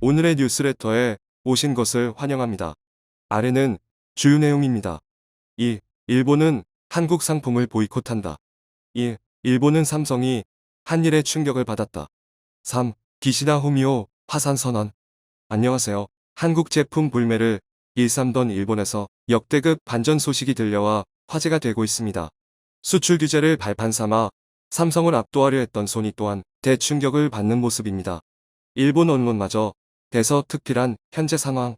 오늘의 뉴스레터에 오신 것을 환영합니다. 아래는 주요 내용입니다. 1. 일본은 한국 상품을 보이콧한다. 1. 일본은 삼성이 한일의 충격을 받았다. 3. 기시다 후미오 파산 선언. 안녕하세요. 한국 제품 불매를 일삼던 일본에서 역대급 반전 소식이 들려와 화제가 되고 있습니다. 수출 규제를 발판 삼아 삼성을 압도하려 했던 소니 또한 대충격을 받는 모습입니다. 일본 언론마저 대서특필한 현재 상황,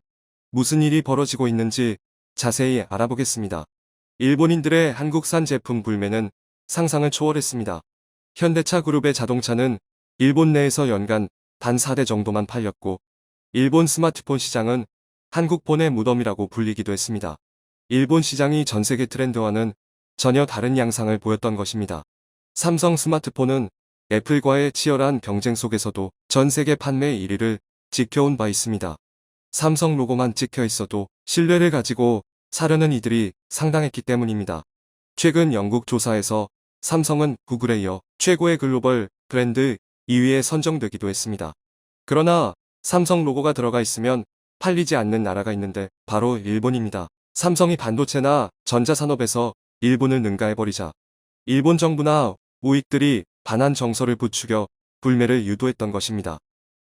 무슨 일이 벌어지고 있는지 자세히 알아보겠습니다. 일본인들의 한국산 제품 불매는 상상을 초월했습니다. 현대차 그룹의 자동차는 일본 내에서 연간 단 4대 정도만 팔렸고, 일본 스마트폰 시장은 한국폰의 무덤이라고 불리기도 했습니다. 일본 시장이 전세계 트렌드와는 전혀 다른 양상을 보였던 것입니다. 삼성 스마트폰은 애플과의 치열한 경쟁 속에서도 전세계 판매 1위를 지켜온 바 있습니다. 삼성 로고만 찍혀 있어도 신뢰를 가지고 사려는 이들이 상당했기 때문입니다. 최근 영국 조사에서 삼성은 구글에 이어 최고의 글로벌 브랜드 2위에 선정되기도 했습니다. 그러나 삼성 로고가 들어가 있으면 팔리지 않는 나라가 있는데 바로 일본입니다. 삼성이 반도체나 전자산업에서 일본을 능가해버리자 일본 정부나 우익들이 반한 정서를 부추겨 불매를 유도했던 것입니다.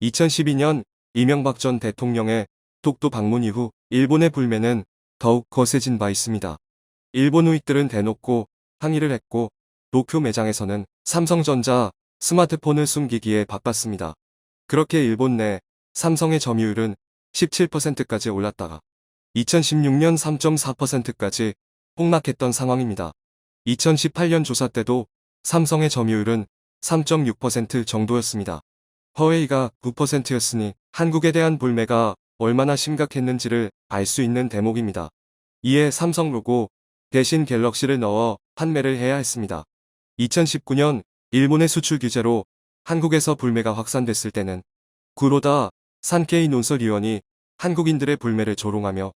2012년 이명박 전 대통령의 독도 방문 이후 일본의 불매는 더욱 거세진 바 있습니다. 일본 우익들은 대놓고 항의를 했고, 도쿄 매장에서는 삼성전자 스마트폰을 숨기기에 바빴습니다. 그렇게 일본 내 삼성의 점유율은 17%까지 올랐다가 2016년 3.4%까지 폭락했던 상황입니다. 2018년 조사 때도 삼성의 점유율은 3.6% 정도였습니다. 허웨이가 9%였으니 한국에 대한 불매가 얼마나 심각했는지를 알 수 있는 대목입니다. 이에 삼성 로고 대신 갤럭시를 넣어 판매를 해야 했습니다. 2019년 일본의 수출 규제로 한국에서 불매가 확산됐을 때는 구로다 산케이 논설위원이 한국인들의 불매를 조롱하며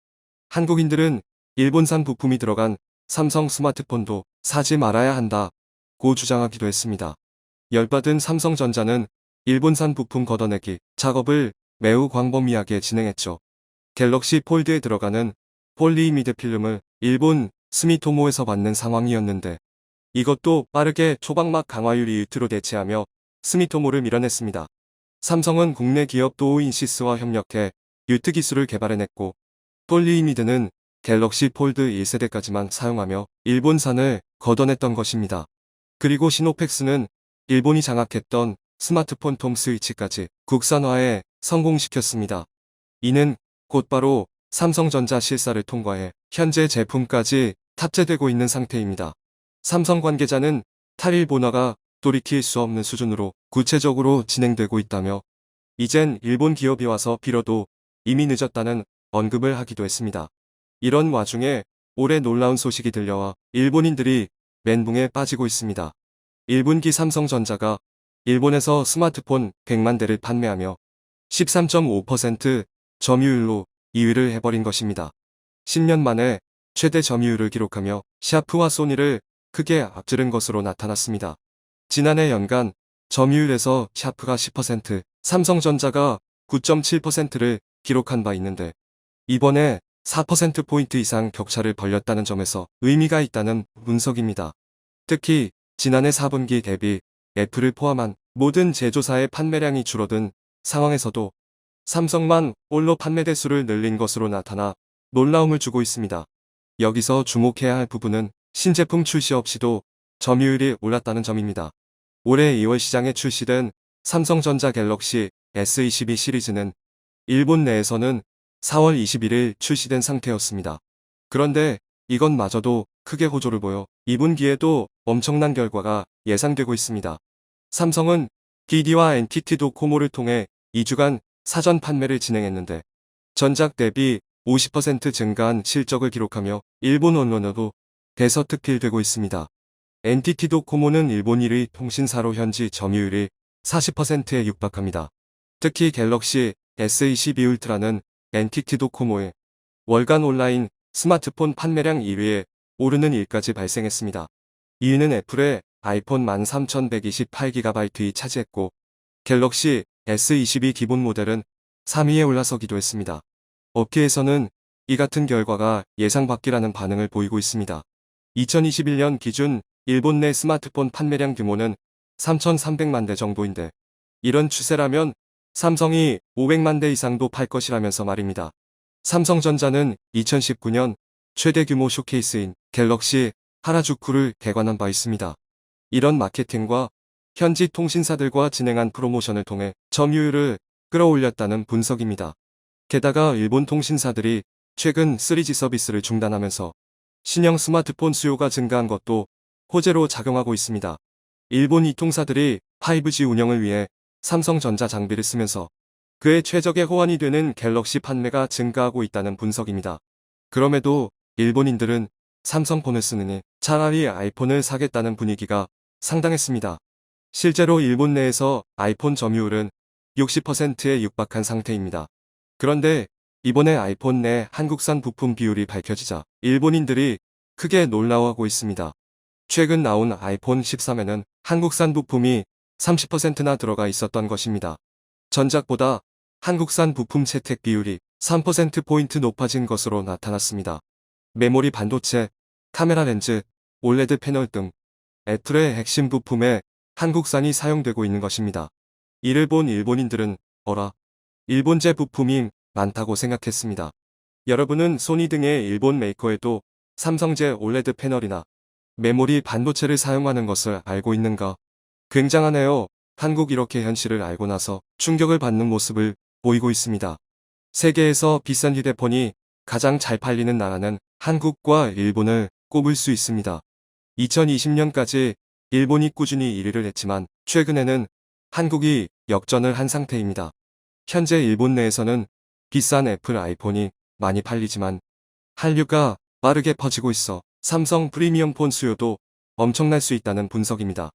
한국인들은 일본산 부품이 들어간 삼성 스마트폰도 사지 말아야 한다고 주장하기도 했습니다. 열받은 삼성전자는 일본산 부품 걷어내기 작업을 매우 광범위하게 진행했죠. 갤럭시 폴드에 들어가는 폴리이미드 필름을 일본 스미토모에서 받는 상황이었는데, 이것도 빠르게 초박막 강화 유리유트로 대체하며 스미토모를 밀어냈습니다. 삼성은 국내 기업 도우인시스와 협력해 유트 기술을 개발해냈고, 폴리이미드는 갤럭시 폴드 1세대까지만 사용하며 일본산을 걷어냈던 것입니다. 그리고 시노펙스는 일본이 장악했던 스마트폰 톰 스위치까지 국산화에 성공시켰습니다. 이는 곧바로 삼성전자 실사를 통과해 현재 제품까지 탑재되고 있는 상태입니다. 삼성 관계자는 탈일 본화가 돌이킬 수 없는 수준으로 구체적으로 진행되고 있다며, 이젠 일본 기업이 와서 빌어도 이미 늦었다는 언급을 하기도 했습니다. 이런 와중에 올해 놀라운 소식이 들려와 일본인들이 멘붕에 빠지고 있습니다. 1분기 삼성전자가 일본에서 스마트폰 100만 대를 판매하며 13.5% 점유율로 2위를 해버린 것입니다. 10년 만에 최대 점유율을 기록하며 샤프와 소니를 크게 앞지른 것으로 나타났습니다. 지난해 연간 점유율에서 샤프가 10%, 삼성전자가 9.7%를 기록한 바 있는데, 이번에 4%포인트 이상 격차를 벌렸다는 점에서 의미가 있다는 분석입니다. 특히 지난해 4분기 대비 애플을 포함한 모든 제조사의 판매량이 줄어든 상황에서도 삼성만 홀로 판매 대수를 늘린 것으로 나타나 놀라움을 주고 있습니다. 여기서 주목해야 할 부분은 신제품 출시 없이도 점유율이 올랐다는 점입니다. 올해 2월 시장에 출시된 삼성전자 갤럭시 S22 시리즈는 일본 내에서는 4월 21일 출시된 상태였습니다. 그런데 이것마저도 크게 호조를 보여 2분기에도 엄청난 결과가 예상되고 있습니다. 삼성은 DD와 NTT 도코모를 통해 2주간 사전 판매를 진행했는데 전작 대비 50% 증가한 실적을 기록하며 일본 언론에도 대서특필되고 있습니다. NTT 도코모는 일본 1위 통신사로 현지 점유율이 40%에 육박합니다. 특히 갤럭시 S22 울트라는 NTT 도코모의 월간 온라인 스마트폰 판매량 1위에 오르는 일까지 발생했습니다. 2위는 애플의 아이폰 13128GB이 차지했고, 갤럭시 S22 기본 모델은 3위에 올라서기도 했습니다. 업계에서는 이 같은 결과가 예상 밖이라는 반응을 보이고 있습니다. 2021년 기준 일본 내 스마트폰 판매량 규모는 3,300만 대 정도인데 이런 추세라면 삼성이 500만 대 이상도 팔 것이라면서 말입니다. 삼성전자는 2019년 최대 규모 쇼케이스인 갤럭시 하라주쿠를 개관한 바 있습니다. 이런 마케팅과 현지 통신사들과 진행한 프로모션을 통해 점유율을 끌어올렸다는 분석입니다. 게다가 일본 통신사들이 최근 3G 서비스를 중단하면서 신형 스마트폰 수요가 증가한 것도 호재로 작용하고 있습니다. 일본 이통사들이 5G 운영을 위해 삼성전자 장비를 쓰면서 그에 최적의 호환이 되는 갤럭시 판매가 증가하고 있다는 분석입니다. 그럼에도 일본인들은 삼성폰을 쓰느니 차라리 아이폰을 사겠다는 분위기가 상당했습니다. 실제로 일본 내에서 아이폰 점유율은 60%에 육박한 상태입니다. 그런데 이번에 아이폰 내 한국산 부품 비율이 밝혀지자 일본인들이 크게 놀라워하고 있습니다. 최근 나온 아이폰 13에는 한국산 부품이 30%나 들어가 있었던 것입니다. 전작보다 한국산 부품 채택 비율이 3%포인트 높아진 것으로 나타났습니다. 메모리 반도체, 카메라 렌즈, 올레드 패널 등 애플의 핵심 부품에 한국산이 사용되고 있는 것입니다. 이를 본 일본인들은 어라, 일본제 부품이 많다고 생각했습니다. 여러분은 소니 등의 일본 메이커에도 삼성제 올레드 패널이나 메모리 반도체를 사용하는 것을 알고 있는가? 굉장하네요. 한국 이렇게 현실을 알고 나서 충격을 받는 모습을 보이고 있습니다. 세계에서 비싼 휴대폰이 가장 잘 팔리는 나라는 한국과 일본을 꼽을 수 있습니다. 2020년까지 일본이 꾸준히 1위를 했지만 최근에는 한국이 역전을 한 상태입니다. 현재 일본 내에서는 비싼 애플 아이폰이 많이 팔리지만 한류가 빠르게 퍼지고 있어 삼성 프리미엄 폰 수요도 엄청날 수 있다는 분석입니다.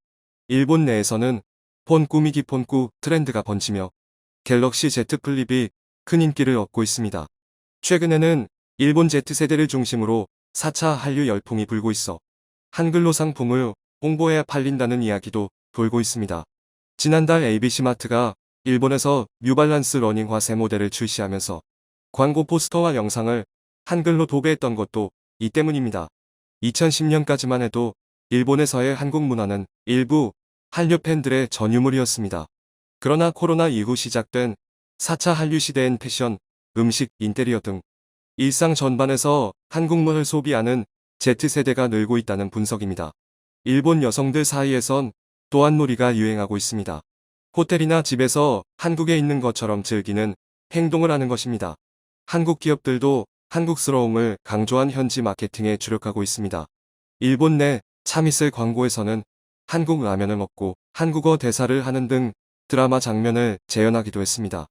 일본 내에서는 폰 꾸미기 폰꾸 트렌드가 번지며 갤럭시 Z 플립이 큰 인기를 얻고 있습니다. 최근에는 일본 Z세대를 중심으로 4차 한류 열풍이 불고 있어 한글로 상품을 홍보해야 팔린다는 이야기도 돌고 있습니다. 지난달 ABC마트가 일본에서 뉴발란스 러닝화 새 모델을 출시하면서 광고 포스터와 영상을 한글로 도배했던 것도 이 때문입니다. 2010년까지만 해도 일본에서의 한국 문화는 일부 한류 팬들의 전유물이었습니다. 그러나 코로나 이후 시작된 4차 한류 시대엔 패션, 음식, 인테리어 등 일상 전반에서 한국문을 소비하는 Z세대가 늘고 있다는 분석입니다. 일본 여성들 사이에선 또한 놀이가 유행하고 있습니다. 호텔이나 집에서 한국에 있는 것처럼 즐기는 행동을 하는 것입니다. 한국 기업들도 한국스러움을 강조한 현지 마케팅에 주력하고 있습니다. 일본 내 참이슬 광고에서는 한국 라면을 먹고 한국어 대사를 하는 등 드라마 장면을 재현하기도 했습니다.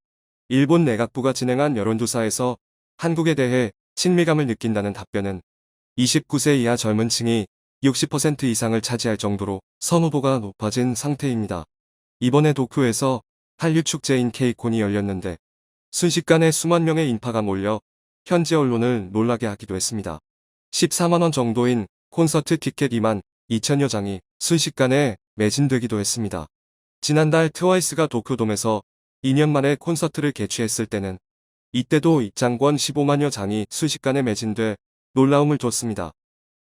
일본 내각부가 진행한 여론조사에서 한국에 대해 친밀감을 느낀다는 답변은 29세 이하 젊은 층이 60% 이상을 차지할 정도로 선호도가 높아진 상태입니다. 이번에 도쿄에서 한류 축제인 케이콘이 열렸는데 순식간에 수만 명의 인파가 몰려 현지 언론을 놀라게 하기도 했습니다. 14만원 정도인 콘서트 티켓 2만 2천여 장이 순식간에 매진되기도 했습니다. 지난달 트와이스가 도쿄돔에서 2년 만에 콘서트를 개최했을 때는 이때도 입장권 15만여 장이 순식간에 매진돼 놀라움을 줬습니다.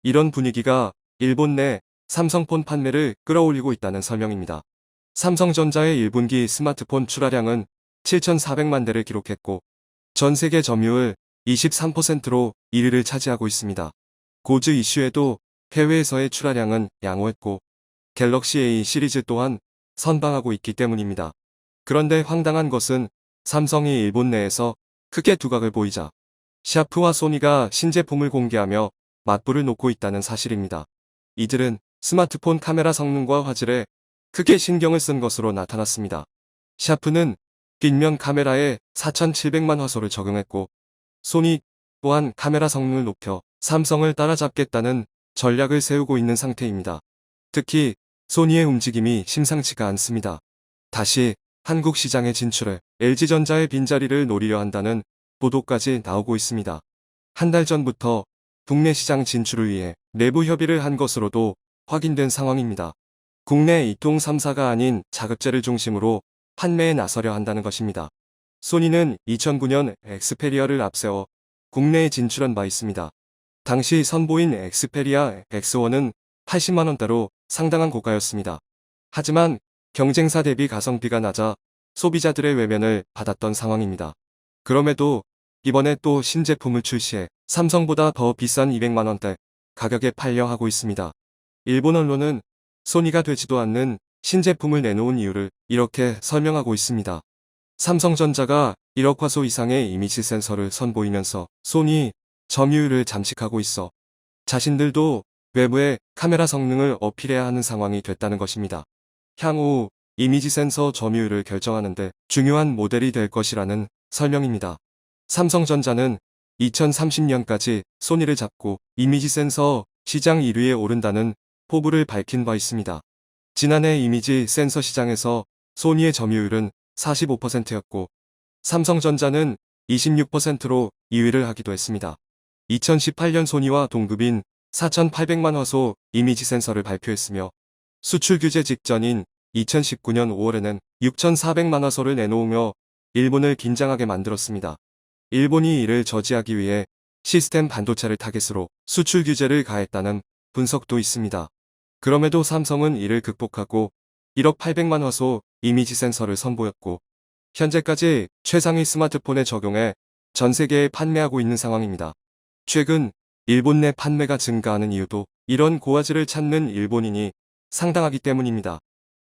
이런 분위기가 일본 내 삼성폰 판매를 끌어올리고 있다는 설명입니다. 삼성전자의 1분기 스마트폰 출하량은 7,400만 대를 기록했고 전 세계 점유율 23%로 1위를 차지하고 있습니다. 고즈 이슈에도 해외에서의 출하량은 양호했고 갤럭시 A 시리즈 또한 선방하고 있기 때문입니다. 그런데 황당한 것은 삼성이 일본 내에서 크게 두각을 보이자 샤프와 소니가 신제품을 공개하며 맞불을 놓고 있다는 사실입니다. 이들은 스마트폰 카메라 성능과 화질에 크게 신경을 쓴 것으로 나타났습니다. 샤프는 뒷면 카메라에 4700만 화소를 적용했고 소니 또한 카메라 성능을 높여 삼성을 따라잡겠다는 전략을 세우고 있는 상태입니다. 특히 소니의 움직임이 심상치가 않습니다. 다시 한국 시장에 진출해 LG전자의 빈자리를 노리려 한다는 보도까지 나오고 있습니다. 한 달 전부터 국내 시장 진출을 위해 내부 협의를 한 것으로도 확인된 상황입니다. 국내 이통 3사가 아닌 자급제를 중심으로 판매에 나서려 한다는 것입니다. 소니는 2009년 엑스페리아를 앞세워 국내에 진출한 바 있습니다. 당시 선보인 엑스페리아 X1은 80만원대로 상당한 고가였습니다. 하지만 경쟁사 대비 가성비가 낮아 소비자들의 외면을 받았던 상황입니다. 그럼에도 이번에 또 신제품을 출시해 삼성보다 더 비싼 200만원대 가격에 팔려 하고 있습니다. 일본 언론은 소니가 되지도 않는 신제품을 내놓은 이유를 이렇게 설명하고 있습니다. 삼성전자가 1억 화소 이상의 이미지 센서를 선보이면서 소니 점유율을 잠식하고 있어 자신들도 외부의 카메라 성능을 어필해야 하는 상황이 됐다는 것입니다. 향후 이미지 센서 점유율을 결정하는데 중요한 모델이 될 것이라는 설명입니다. 삼성전자는 2030년까지 소니를 잡고 이미지 센서 시장 1위에 오른다는 포부를 밝힌 바 있습니다. 지난해 이미지 센서 시장에서 소니의 점유율은 45%였고 삼성전자는 26%로 2위를 하기도 했습니다. 2018년 소니와 동급인 4,800만 화소 이미지 센서를 발표했으며 수출 규제 직전인 2019년 5월에는 6,400만 화소를 내놓으며 일본을 긴장하게 만들었습니다. 일본이 이를 저지하기 위해 시스템 반도체를 타겟으로 수출 규제를 가했다는 분석도 있습니다. 그럼에도 삼성은 이를 극복하고 1억 800만 화소 이미지 센서를 선보였고 현재까지 최상위 스마트폰에 적용해 전 세계에 판매하고 있는 상황입니다. 최근 일본 내 판매가 증가하는 이유도 이런 고화질을 찾는 일본인이 상당하기 때문입니다.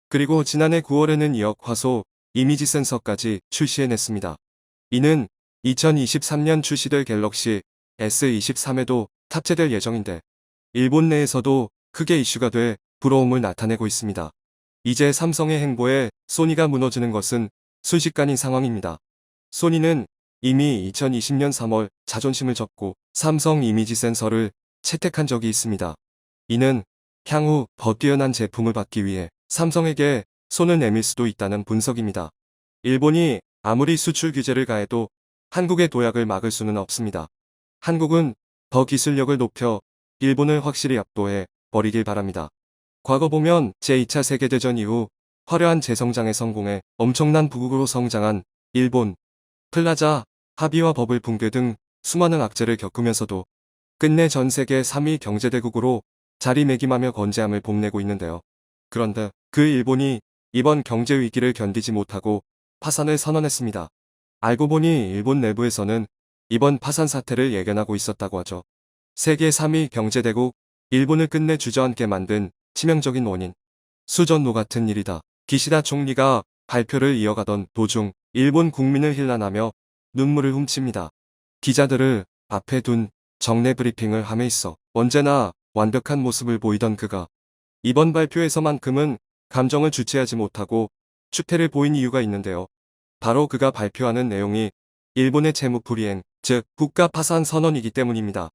그리고 지난해 9월에는 2억 화소 이미지 센서까지 출시해냈습니다. 이는 2023년 출시될 갤럭시 S23에도 탑재될 예정인데 일본 내에서도 크게 이슈가 돼 부러움을 나타내고 있습니다. 이제 삼성의 행보에 소니가 무너지는 것은 순식간인 상황입니다. 소니는 이미 2020년 3월 자존심을 접고 삼성 이미지 센서를 채택한 적이 있습니다. 이는 향후 더 뛰어난 제품을 받기 위해 삼성에게 손을 내밀 수도 있다는 분석입니다. 일본이 아무리 수출 규제를 가해도 한국의 도약을 막을 수는 없습니다. 한국은 더 기술력을 높여 일본을 확실히 압도해 버리길 바랍니다. 과거 보면 제2차 세계대전 이후 화려한 재성장에 성공해 엄청난 부국으로 성장한 일본, 플라자, 합의와 버블 붕괴 등 수많은 악재를 겪으면서도 끝내 전 세계 3위 경제대국으로 자리매김하며 건재함을 뽐내고 있는데요. 그런데 그 일본이 이번 경제 위기를 견디지 못하고 파산을 선언했습니다. 알고 보니 일본 내부에서는 이번 파산 사태를 예견하고 있었다고 하죠. 세계 3위 경제대국 일본을 끝내 주저앉게 만든 치명적인 원인. 수전노 같은 일이다. 기시다 총리가 발표를 이어가던 도중 일본 국민을 힐난하며 눈물을 훔칩니다. 기자들을 앞에 둔 정례 브리핑을 함에 있어 언제나 완벽한 모습을 보이던 그가 이번 발표에서만큼은 감정을 주체하지 못하고 추태를 보인 이유가 있는데요. 바로 그가 발표하는 내용이 일본의 채무 불이행, 즉 국가 파산 선언이기 때문입니다.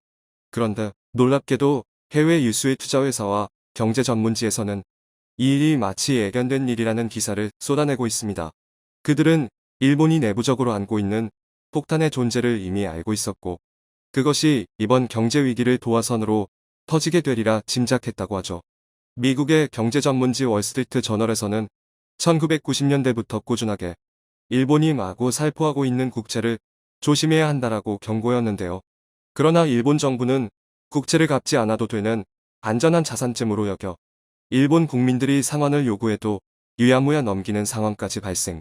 그런데 놀랍게도 해외 유수의 투자회사와 경제 전문지에서는 이 일이 마치 예견된 일이라는 기사를 쏟아내고 있습니다. 그들은 일본이 내부적으로 안고 있는 폭탄의 존재를 이미 알고 있었고 그것이 이번 경제 위기를 도화선으로 터지게 되리라 짐작했다고 하죠. 미국의 경제 전문지 월스트리트 저널에서는 1990년대부터 꾸준하게 일본이 마구 살포하고 있는 국채를 조심해야 한다라고 경고했는데요. 그러나 일본 정부는 국채를 갚지 않아도 되는 안전한 자산쯤으로 여겨 일본 국민들이 상환을 요구해도 유야무야 넘기는 상황까지 발생.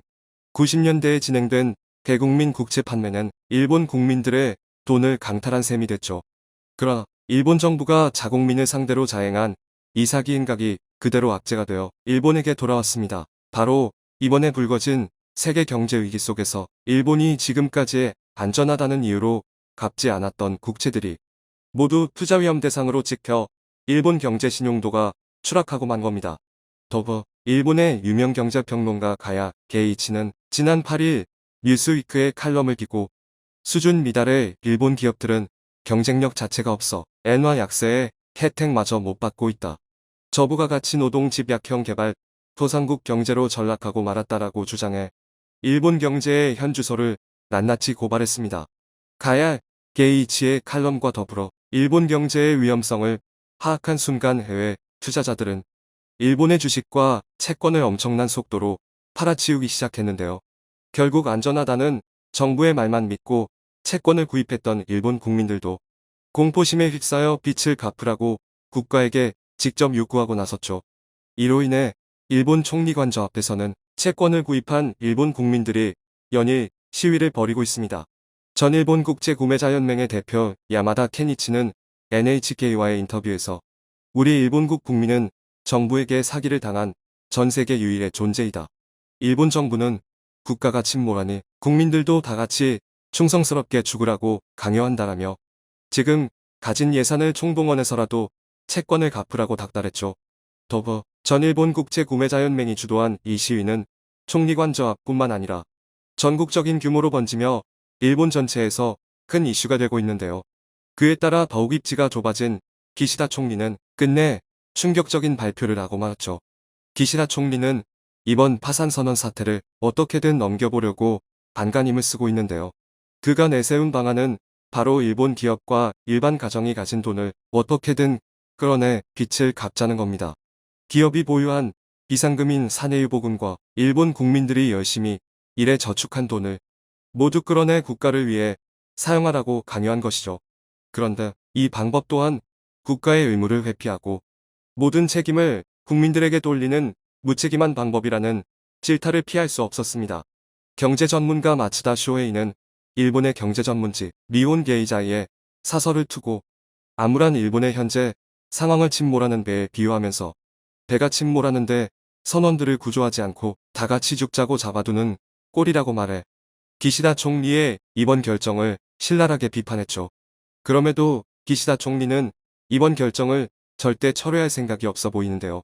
90년대에 진행된 대국민 국채 판매는 일본 국민들의 돈을 강탈한 셈이 됐죠. 그러나 일본 정부가 자국민을 상대로 자행한 이 사기 행각이 그대로 악재가 되어 일본에게 돌아왔습니다. 바로 이번에 불거진 세계 경제 위기 속에서 일본이 지금까지 안전하다는 이유로 갚지 않았던 국채들이 모두 투자 위험 대상으로 찍혀 일본 경제 신용도가 추락하고 만 겁니다. 더불어 일본의 유명 경제평론가 가야 게이치는 지난 8일 뉴스위크에 칼럼을 끼고 수준 미달의 일본 기업들은 경쟁력 자체가 없어 엔화 약세에 혜택마저 못 받고 있다. 저부가 가치 노동 집약형 개발 토상국 경제로 전락하고 말았다라고 주장해 일본 경제의 현주소를 낱낱이 고발했습니다. 가야 게이치의 칼럼과 더불어 일본 경제의 위험성을 파악한 순간 해외 투자자들은 일본의 주식과 채권을 엄청난 속도로 팔아치우기 시작했는데요. 결국 안전하다는 정부의 말만 믿고 채권을 구입했던 일본 국민들도 공포심에 휩싸여 빚을 갚으라고 국가에게 직접 요구하고 나섰죠. 이로 인해 일본 총리관저 앞에서는 채권을 구입한 일본 국민들이 연일 시위를 벌이고 있습니다. 전일본 국제구매자연맹의 대표 야마다 케니치는 NHK와의 인터뷰에서 우리 일본국 국민은 정부에게 사기를 당한 전 세계 유일의 존재이다. 일본 정부는 국가가 침몰하니 국민들도 다 같이 충성스럽게 죽으라고 강요한다라며 지금 가진 예산을 총동원해서라도 채권을 갚으라고 닥달했죠. 더불어 전일본 국제구매자연맹이 주도한 이 시위는 총리관저 앞뿐만 아니라 전국적인 규모로 번지며 일본 전체에서 큰 이슈가 되고 있는데요. 그에 따라 더욱 입지가 좁아진 기시다 총리는 끝내 충격적인 발표를 하고 말았죠. 기시다 총리는 이번 파산선언 사태를 어떻게든 넘겨보려고 안간힘을 쓰고 있는데요. 그가 내세운 방안은 바로 일본 기업과 일반 가정이 가진 돈을 어떻게든 끌어내 빚을 갚자는 겁니다. 기업이 보유한 비상금인 사내유보금과 일본 국민들이 열심히 일해 저축한 돈을 모두 끌어내 국가를 위해 사용하라고 강요한 것이죠. 그런데 이 방법 또한 국가의 의무를 회피하고 모든 책임을 국민들에게 돌리는 무책임한 방법이라는 질타를 피할 수 없었습니다. 경제 전문가 마츠다 쇼헤이는 일본의 경제 전문지 니혼 게이자이에 사설을 투고 암울한 일본의 현재 상황을 침몰하는 배에 비유하면서 배가 침몰하는데 선원들을 구조하지 않고 다 같이 죽자고 잡아두는 꼴이라고 말해 기시다 총리의 이번 결정을 신랄하게 비판했죠. 그럼에도 기시다 총리는 이번 결정을 절대 철회할 생각이 없어 보이는데요.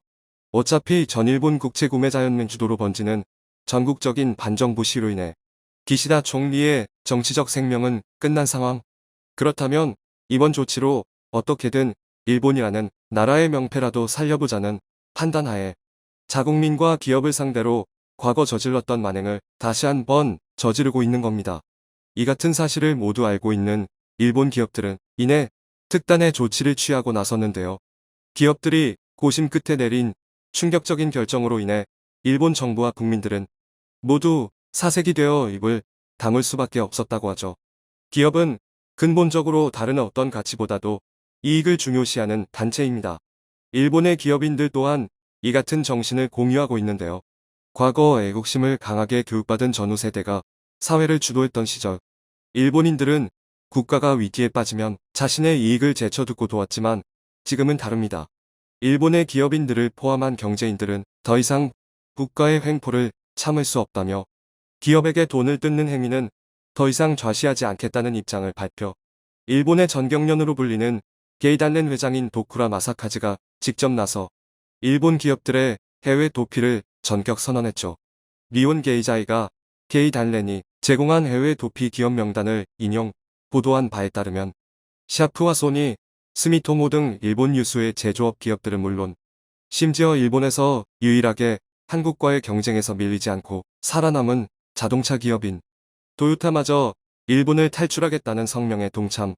어차피 전일본 국제구매자연맹 주도로 번지는 전국적인 반정부 시위로 인해 기시다 총리의 정치적 생명은 끝난 상황. 그렇다면 이번 조치로 어떻게든 일본이라는 나라의 명패라도 살려보자는 판단하에 자국민과 기업을 상대로 과거 저질렀던 만행을 다시 한번 저지르고 있는 겁니다. 이 같은 사실을 모두 알고 있는 일본 기업들은 이내 특단의 조치를 취하고 나섰는데요. 기업들이 고심 끝에 내린 충격적인 결정으로 인해 일본 정부와 국민들은 모두 사색이 되어 입을 다물 수밖에 없었다고 하죠. 기업은 근본적으로 다른 어떤 가치보다도 이익을 중요시하는 단체입니다. 일본의 기업인들 또한 이 같은 정신을 공유하고 있는데요. 과거 애국심을 강하게 교육받은 전후 세대가 사회를 주도했던 시절, 일본인들은 국가가 위기에 빠지면 자신의 이익을 제쳐두고 도왔지만 지금은 다릅니다. 일본의 기업인들을 포함한 경제인들은 더 이상 국가의 횡포를 참을 수 없다며 기업에게 돈을 뜯는 행위는 더 이상 좌시하지 않겠다는 입장을 발표. 일본의 전경련으로 불리는 게이달렌 회장인 도쿠라 마사카즈가 직접 나서 일본 기업들의 해외 도피를 전격 선언했죠. 니혼 게이자이가 게이달렌이 제공한 해외 도피 기업 명단을 인용, 보도한 바에 따르면 샤프와 소니, 스미토모 등 일본 유수의 제조업 기업들은 물론 심지어 일본에서 유일하게 한국과의 경쟁에서 밀리지 않고 살아남은 자동차 기업인 도요타마저 일본을 탈출하겠다는 성명에 동참.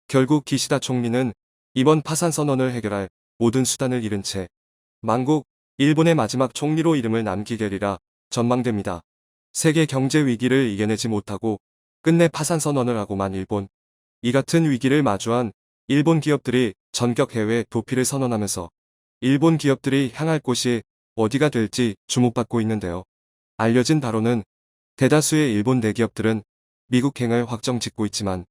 결국 기시다 총리는 이번 파산 선언을 해결할 모든 수단을 잃은 채 만국 일본의 마지막 총리로 이름을 남기려리라 전망됩니다. 세계 경제 위기를 이겨내지 못하고 끝내 파산 선언을 하고만 일본. 이 같은 위기를 마주한 일본 기업들이 전격 해외 도피를 선언하면서 일본 기업들이 향할 곳이 어디가 될지 주목받고 있는데요. 알려진 바로는 대다수의 일본 대기업들은 미국행을 확정 짓고 있지만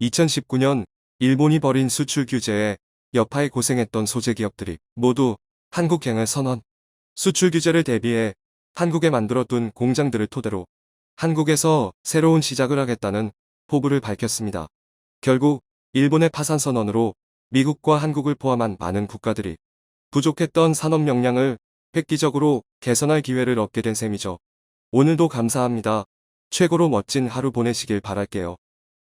2019년 일본이 벌인 수출 규제에 여파에 고생했던 소재 기업들이 모두 한국행을 선언. 수출 규제를 대비해 한국에 만들어둔 공장들을 토대로 한국에서 새로운 시작을 하겠다는 포부를 밝혔습니다. 결국 일본의 파산 선언으로 미국과 한국을 포함한 많은 국가들이 부족했던 산업 역량을 획기적으로 개선할 기회를 얻게 된 셈이죠. 오늘도 감사합니다. 최고로 멋진 하루 보내시길 바랄게요.